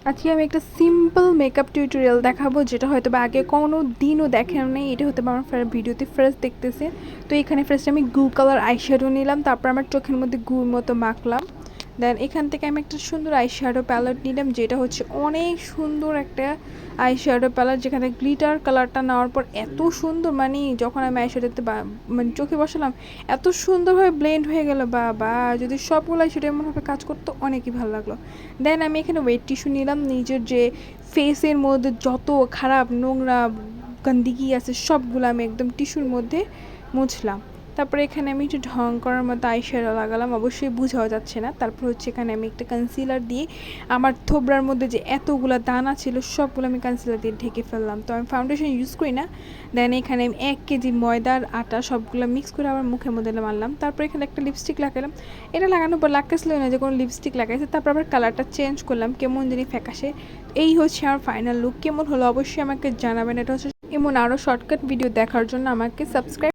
আজকে আমি একটা সিম্পল মেকআপ টিউটোরিয়াল দেখাবো, যেটা হয়তো বা আগে কোনো দিনও দেখেন নেই। এটা হতে বা আমার ভিডিওতে ফার্স্ট দেখতেছে। তো এখানে ফার্স্ট আমি গু কালার আইশ্যাডো নিলাম, তারপর আমার চোখের মধ্যে গুর মতো মাখলাম। দেন এখান থেকে আমি একটা সুন্দর আইশ্যাডো প্যালেট নিলাম, যেটা হচ্ছে অনেক সুন্দর একটা আইশ্যাডো প্যালেট, যেখানে গ্লিটার কালারটা নেওয়ার পর এত সুন্দর, মানে যখন আমি আইশ্যাডোতে মানে চোখে বসালাম এত সুন্দরভাবে ব্লেন্ড হয়ে গেল। বা যদি সবগুলো আইশ্যাডো এমনভাবে কাজ করতো, অনেকই ভালো লাগলো। দেন আমি এখানে ওয়েট টিস্যু নিলাম, নিজের যে ফেসের মধ্যে যত খারাপ নোংরা গন্দিগি আছে সবগুলো আমি একদম টিস্যুর মধ্যে মুছলাম। তারপরে এখানে আমি একটু ঢং করার মতো আইশ্যাডো লাগালাম, অবশ্যই বোঝাও যাচ্ছে না। তারপর হচ্ছে এখানে আমি একটা কনসিলার দিয়ে আমার থোবরার মধ্যে যে এতগুলো দানা ছিল সবগুলো আমি কনসিলার দিয়ে ঢেকে ফেললাম। তো আমি ফাউন্ডেশন ইউজ করি না। দেন এখানে আমি 1 কেজি ময়দার আটা সবগুলো মিক্স করে আবার মুখের মধ্যে মারলাম। তারপর এখানে একটা লিপস্টিক লাগালাম। এটা লাগানোর পর লাগতেছিল না যে কোনো লিপস্টিক লাগাইছে। তারপর আবার কালারটা চেঞ্জ করলাম, কেমন জানি ফ্যাকাশে। এই হচ্ছে আমার ফাইনাল লুক। কেমন হলো অবশ্যই আমাকে জানাবেন। এটা হচ্ছে এমন আরও শর্টকাট ভিডিও দেখার জন্য আমাকে সাবস্ক্রাইব